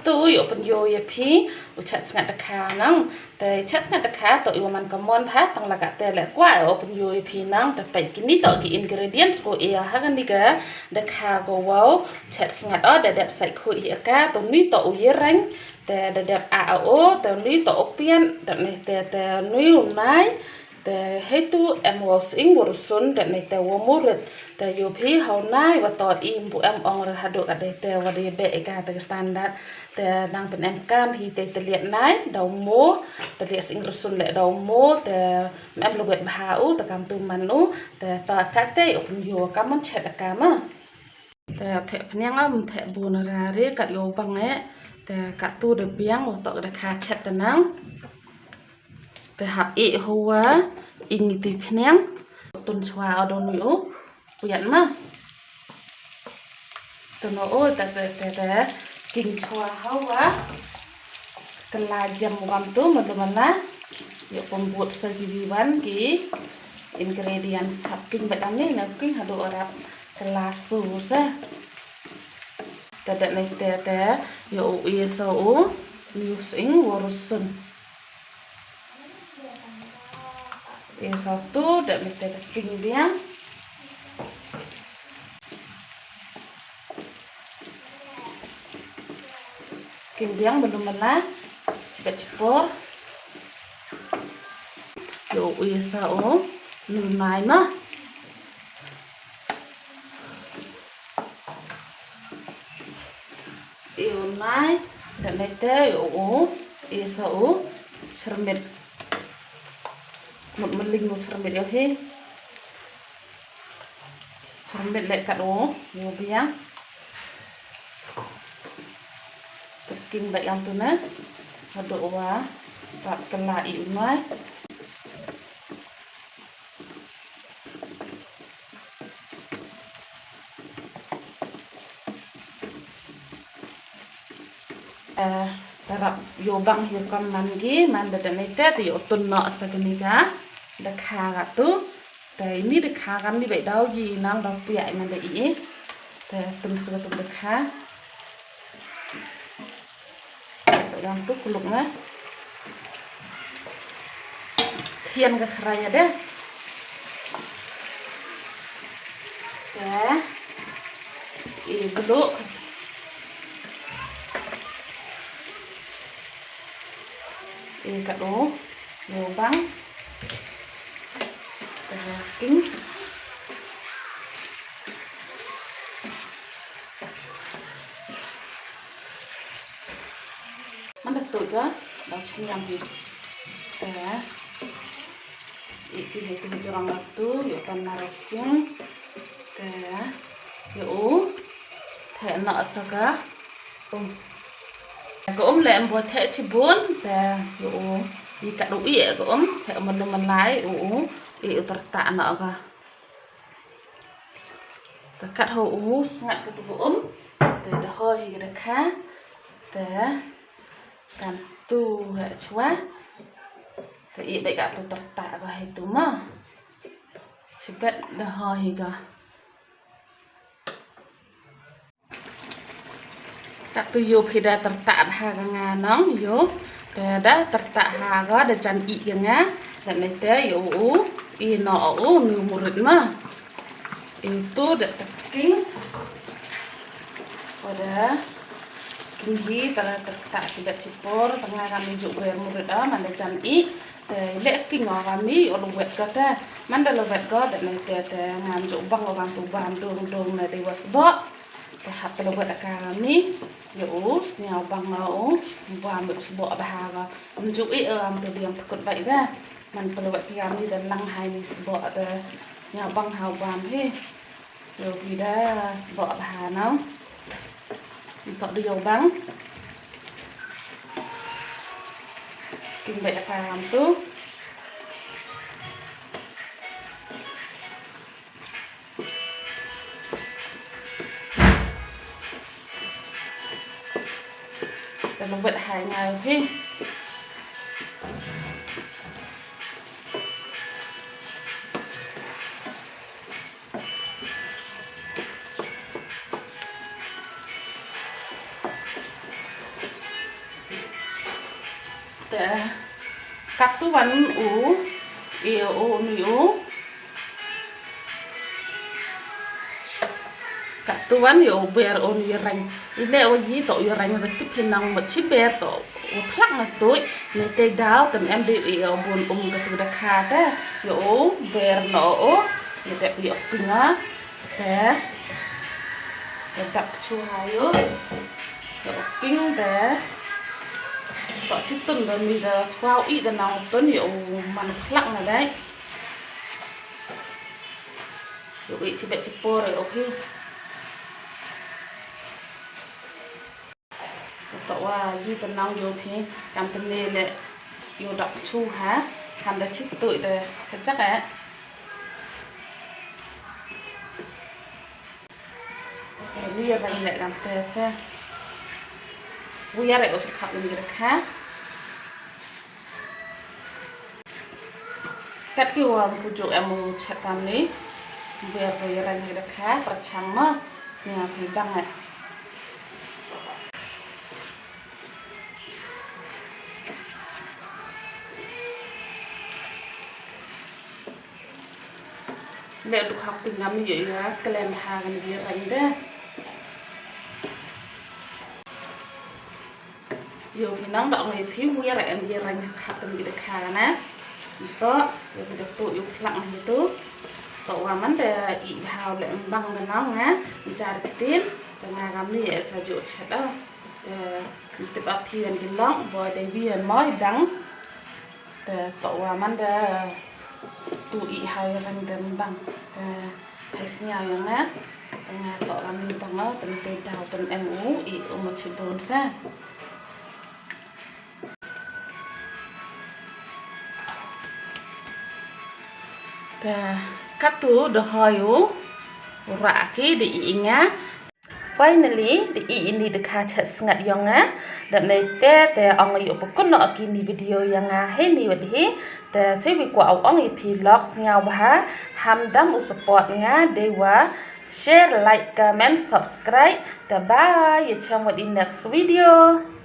tu yuk penyo ya pi ucap sangat dekah nang te chat sangat dekah to iwaman kamon pha tang laga te le kwa o penyo ya pi nang te pai kini to ki ingredients ko ia hagan diga dekah go wow chat sangat o dadap sai ko ia ka to ni to uyerang te dadap a o te ni to opian te ne te ni unai te hetu em was ing warusun te ne te womuret te yo pi hau nai wa to im bu em ong ra hadu ade te wa de be ka te standard te nang pen em kam hi te liat nai dau mo te liat sing rusun le dau mo te em lo wet bha u te kam tu manu te ta ka te o yo kam mon chet ka ma te the phnyang am the bu na ra re ka yo bang e te ka tu de biang o to de kha chet te nang te hap i huwa ing ti phnyang tun chwa o don yu puyan ma to no o ta te king chwa hawa kelajam wam tu mana yo pembuat segiwan ki ingredients hap king badami na king hadu arab kelasu sa tada te yo iso using warusun satu dan kita king dia king dia belum mana cepat yo isa lumai mah mai dan kita yo isa cermet một mình một phần biệt he phần biệt lại cả đồ nhiều bia kinh vậy ăn tôi nè và độ quá và cần lại yếu nói Tarap yo bang hiu kam mangi man da nete te yo tun no sagniga da kha tu te ini da kha kam ni bai dau gi nang dau pi ai man da i te tum su tum da kha dang tu kuluk na thian ga khraya de te i glu cả đố nhiều băng kínhมันđược tuổi đó đó chung làm gì để ini itu orang waktu yuk tan naroknya để yuk thẻ nợ saga có lệ em vừa thể chỉ bốn và dụ đi cả đủ ỉa có thể mình lái ỉa tạ nọ cả cắt hậu ngặt cái tủ để hơi cái khác để làm tu hệ chúa để ỉa bị cả tủ tạ và hay tú mà chỉ biết để hơi cả tu yo pida tertak haga nong yo da tertak haga da jan i nga dan nete yo I no nu murid ma itu da teking pada kini tara tertak sibat cipor tengah kami juk ber murid man da jan I te le king kami olu wet kata man da wet god dan nete te ngam juk bang orang tu ban dong na dewas ba tahap pelawat kami yo nyau bang mau buam sebuah bahaga menjui ambil yang takut baik dah man pelawat kami dan lang hai ni sebuah ada nyau bang hau buam he yo kita sebuah bahana untuk dia bang king baik kami tu nó vận hành ngày hết te cắt tu văn u yêu u niu cắt tu văn yêu ber u niu rành ile o yi to yo rành về tiếp hình một chiếc ber to plak mà tối này tây đào tầm em bị yêu buồn cái thứ đặc ha thế yo ber no yo đẹp yo pin á thế đập chua hayo yo pin thế tọt chiếc tuần rồi mình giờ vào ít là nào tuần yo mình plak là đấy yo ít chỉ bị chỉ po rồi ok tọt qua gì tuần nào yo ok cầm tuần này lệ yo đập chua hả thành ra chiếc tụi rồi chắc ấy bây giờ mình lại làm tè xe bây giờ lại có sự khảo nghiệm được khác cách kiểu phụ trợ em muốn chặt tam này bây giờ làm được khác và trắng mà nhà thì đăng này nếu được học tiếng Anh như vậy là cái làm hàng gì vậy đó dù thì nóng động này phiếu vui lại em giờ rành học từng bị được khá nè đó rồi bị được tụi lặng như tốt tổ vào vấn đề ý hào lại bằng cái nóng á mình trả được tiền từ ngày làm gì sẽ dụ chết đó mình tiếp áp hiền cái lỏng rồi để viên mới đắng tổ vào vấn đề tụi hào rành đầm bằng phải nhau yang á từ ngày tổ làm gì bằng nó từng tây đào từng em ú ý một chỉ bốn xa cắt tu được hoyu raki di inga finally di ini de kaca sangat yang dan te ang ayo pokon no kini video yang ni wadi te sebi ko ang vlog ngau bah hamdam u support dewa share like comment subscribe te bye ya chamo di next video